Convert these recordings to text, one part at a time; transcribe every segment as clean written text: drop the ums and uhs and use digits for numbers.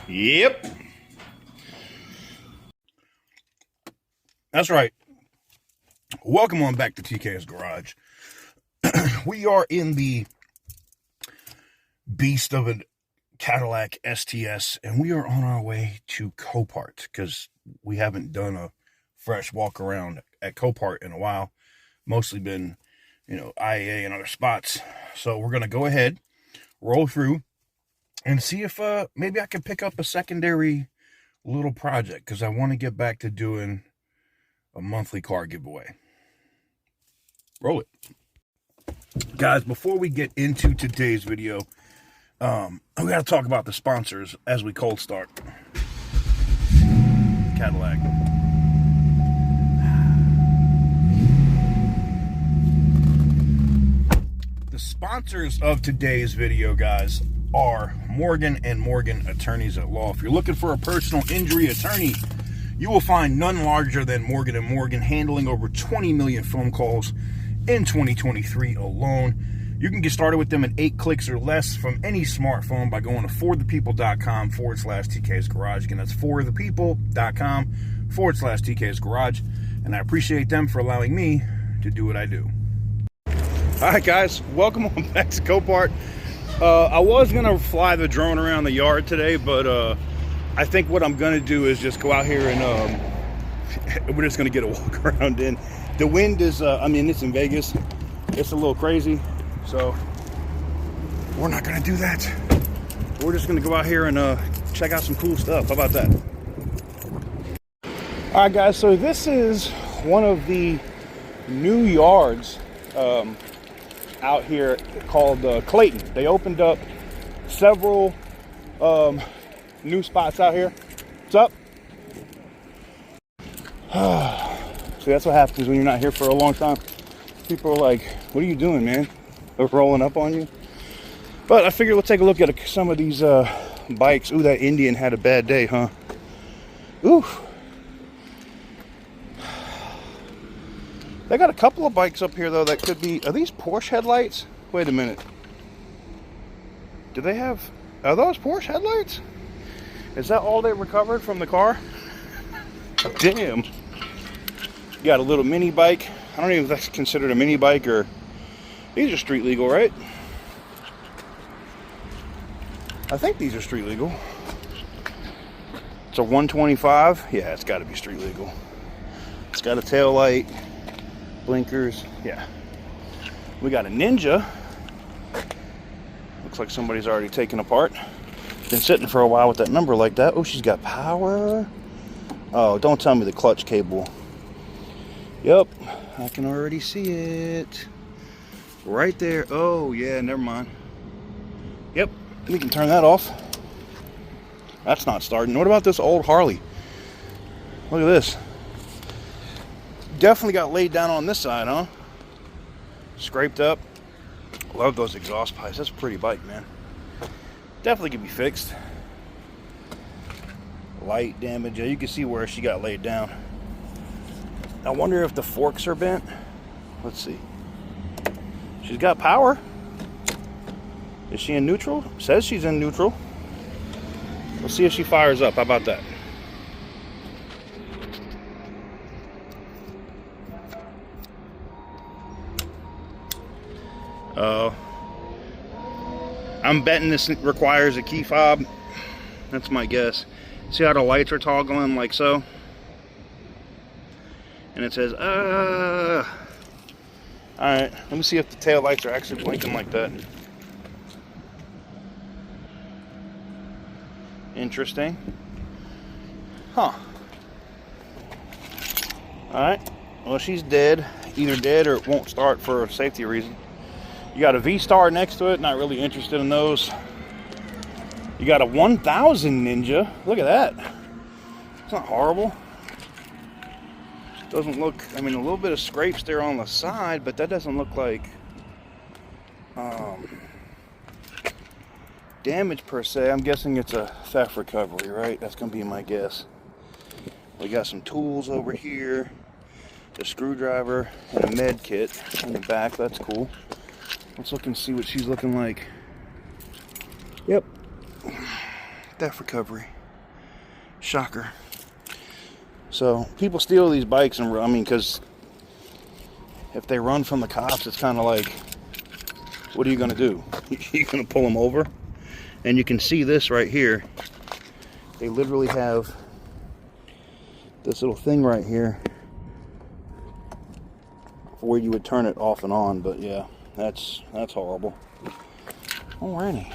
Yep. That's right. Welcome on back to TK's Garage. We are in the beast of a Cadillac STS, and we are on our way to Copart because we haven't done a fresh walk around at Copart in a while. Mostly been, IAA and other spots. So we're going to go ahead, roll through, and see if maybe I can pick up a secondary little project because I want to get back to doing a monthly car giveaway. Roll it. Guys, before we get into today's video, we got to talk about the sponsors as we cold start. Cadillac. The sponsors of today's video, guys, are Morgan & Morgan Attorneys at Law. If you're looking for a personal injury attorney, you will find none larger than Morgan & Morgan, handling over 20 million phone calls in 2023 alone. You can get started with them in 8 clicks or less from any smartphone by going to forthepeople.com/TK's Garage. Again, that's forthepeople.com/TK's Garage. And I appreciate them for allowing me to do what I do. All right, guys, welcome on back to Copart. I was going to fly the drone around the yard today, but I think what I'm going to do is just go out here and we're just going to get a walk around in. The wind is, it's in Vegas. It's a little crazy, so we're not going to do that. We're just going to go out here and check out some cool stuff. How about that? All right, guys, so this is one of the new yards out here called Clayton. They opened up several new spots out here. What's up? See, that's what happens when you're not here for a long time. People are like, what are you doing, man? They're rolling up on you. But I figured we'll take a look at some of these bikes. Ooh, that Indian had a bad day, huh? Ooh. They got a couple of bikes up here, though, that could be... Are these Porsche headlights? Wait a minute. Do they have... Are those Porsche headlights? Is that all they recovered from the car? Damn. Got a little mini bike. I don't even know if that's considered a mini bike or... These are street legal, right? I think these are street legal. It's a 125. Yeah, it's got to be street legal. It's got a tail light. Blinkers, yeah. We got a Ninja. Looks like somebody's already taken apart. Been sitting for a while with that number like that. Oh, she's got power. Oh, don't tell me the clutch cable. Yep, I can already see it. Right there. Oh, yeah, never mind. Yep, we can turn that off. That's not starting. What about this old Harley? Look at this. Definitely got laid down on this side, huh? Scraped up. Love those exhaust pipes. That's a pretty bike, man. Definitely could be fixed. Light damage. Yeah, you can see where she got laid down. I wonder if the forks are bent. Let's see. She's got power. Is she in neutral? Says she's in neutral. We'll see if she fires up. How about that? I'm betting this requires a key fob. That's my guess. See how the lights are toggling like so? And it says, Alright, let me see if the tail lights are actually blinking like that. Interesting. Huh. Alright, well, she's dead. Either dead or it won't start for a safety reason. You got a V-Star next to it. Not really interested in those. You got a 1000 Ninja. Look at that. It's not horrible. Doesn't look... I mean, a little bit of scrapes there on the side, but that doesn't look like damage per se. I'm guessing it's a theft recovery, right? That's going to be my guess. We got some tools over here. A screwdriver and a med kit in the back. That's cool. Let's look and see what she's looking like. Yep. Theft recovery. Shocker. So people steal these bikes, and I mean, because if they run from the cops, it's kind of like, what are you going to do? You're going to pull them over? And you can see this right here. They literally have this little thing right here where you would turn it off and on. But yeah, that's horrible. Alrighty.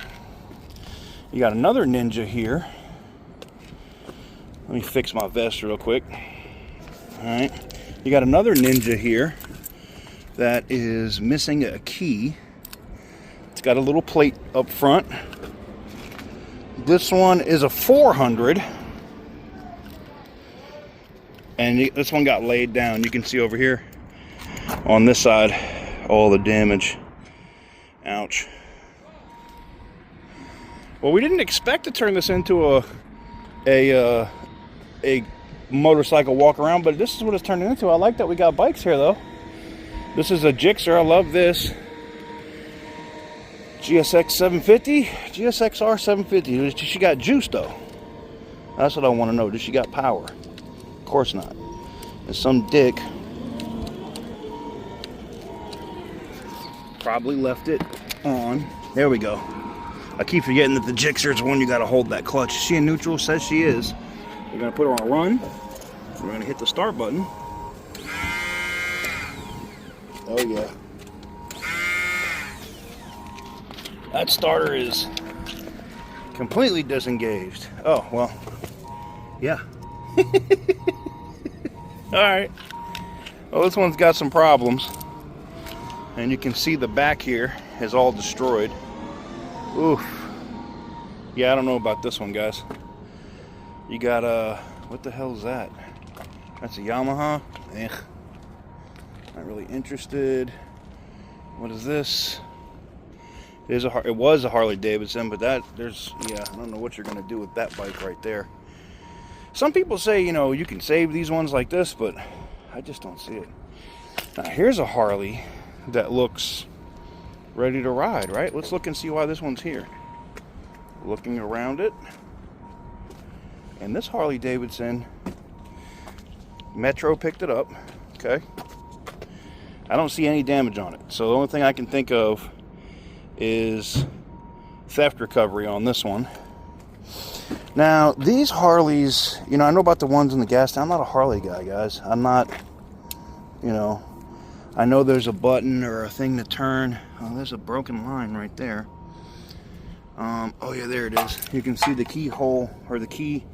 You got another Ninja here. Let me fix my vest real quick. Alright. You got another Ninja here that is missing a key. It's got a little plate up front. This one is a 400. And this one got laid down. You can see over here on this side all the damage. Ouch. Well, we didn't expect to turn this into a motorcycle walk around, but this is what it's turned into. I like that we got bikes here though. This is a GSXR. I love this. GSX 750, GSXR 750. Does she got juice though? That's what I want to know. Does she got power? Of course not. And some dick probably left it on. There we go. I keep forgetting that the GSXR is the one you got to hold that clutch. Is she in neutral? Says she is. We're going to put her on run. We're going to hit the start button. Oh yeah. That starter is completely disengaged. Oh, well, yeah. Alright. Well, this one's got some problems. And you can see the back here is all destroyed. Oof. Yeah, I don't know about this one, guys. You got, what the hell is that? That's a Yamaha? Ugh. Not really interested. What is this? It was a Harley Davidson, but yeah, I don't know what you're going to do with that bike right there. Some people say, you know, you can save these ones like this, but I just don't see it. Now, here's a Harley that looks ready to ride, right? Let's look and see why this one's here. Looking around it. And this Harley Davidson, Metro picked it up, okay? I don't see any damage on it. So the only thing I can think of is theft recovery on this one. Now, these Harleys, you know, I know about the ones in the gas tank. I'm not a Harley guy, guys. I'm not, you know, I know there's a button or a thing to turn. Oh, there's a broken line right there. Oh yeah, there it is. You can see the keyhole, or the key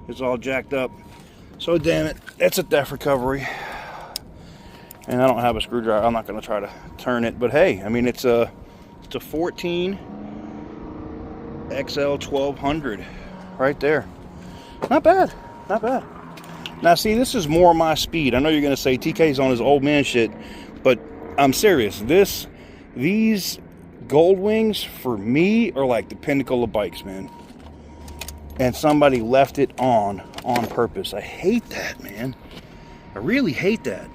is all jacked up. So damn it, that's a theft recovery. And I don't have a screwdriver. I'm not going to try to turn it. But hey, I mean, it's a 14 XL 1200 right there. Not bad, not bad. Now see, this is more my speed. I know you're going to say TK's on his old man shit, but I'm serious. These Gold Wings for me are like the pinnacle of bikes, man. And somebody left it on purpose. I hate that, man. I really hate that.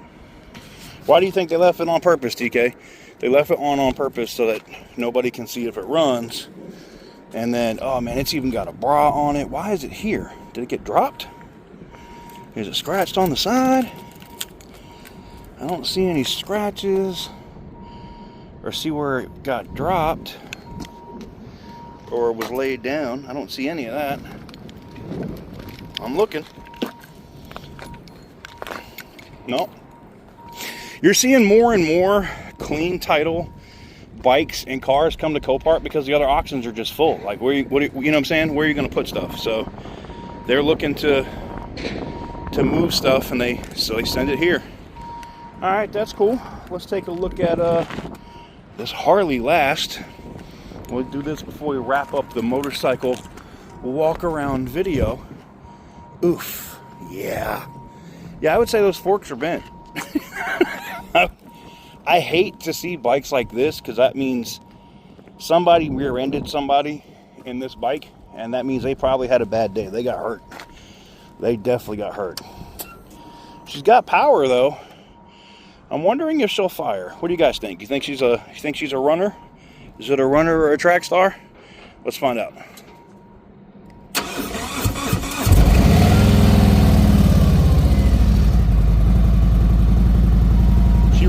Why do you think they left it on purpose, TK? They left it on purpose so that nobody can see if it runs. And then, oh man, it's even got a bra on it. Why is it here? Did it get dropped? Is it scratched on the side? I don't see any scratches. Or see where it got dropped. Or was laid down. I don't see any of that. I'm looking. No. You're seeing more and more clean title bikes and cars come to Copart because the other auctions are just full. Like, you know what I'm saying? Where are you going to put stuff? So they're looking to move stuff, and they send it here. All right, that's cool. Let's take a look at this Harley last. We'll do this before we wrap up the motorcycle walk around video. Oof. Yeah. Yeah, I would say those forks are bent. I hate to see bikes like this because that means somebody rear-ended somebody in this bike, and that means they probably had a bad day. They got hurt. They definitely got hurt. She's got power though. I'm wondering if she'll fire. What do you guys think? You think she's a runner? Is it a runner or a track star? Let's find out.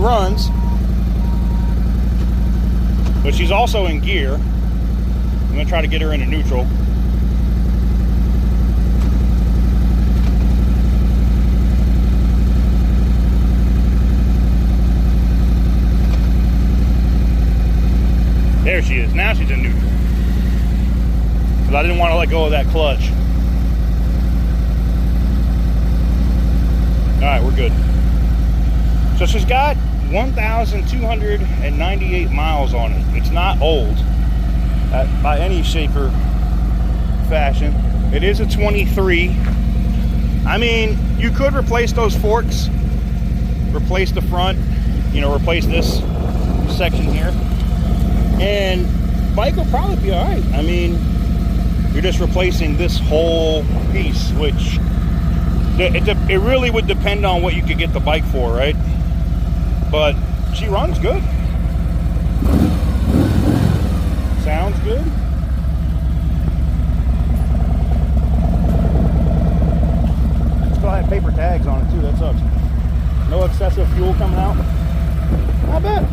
runs, but she's also in gear. I'm gonna try to get her into neutral. There she is. Now she's in neutral. Because I didn't want to let go of that clutch. Alright, we're good. So she's got 1,298 miles on it. It's not old by any shape or fashion. It is a 23. I mean, you could replace those forks, replace the front, you know, replace this section here, and bike will probably be all right. I mean, you're just replacing this whole piece, which it really would depend on what you could get the bike for, right? But she runs good. Sounds good. Still have paper tags on it too, that sucks. No excessive fuel coming out. Not bad.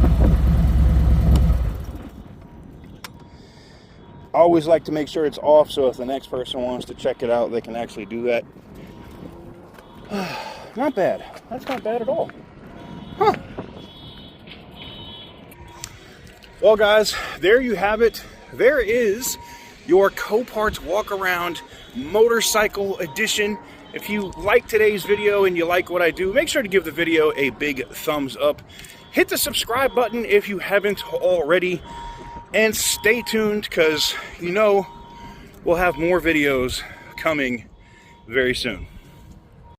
I always like to make sure it's off so if the next person wants to check it out, they can actually do that. Not bad. That's not bad at all. Huh. Well, guys, there you have it. There is your Copart's Walk Around Motorcycle Edition. If you like today's video and you like what I do, make sure to give the video a big thumbs up. Hit the subscribe button if you haven't already. And stay tuned, because you know we'll have more videos coming very soon.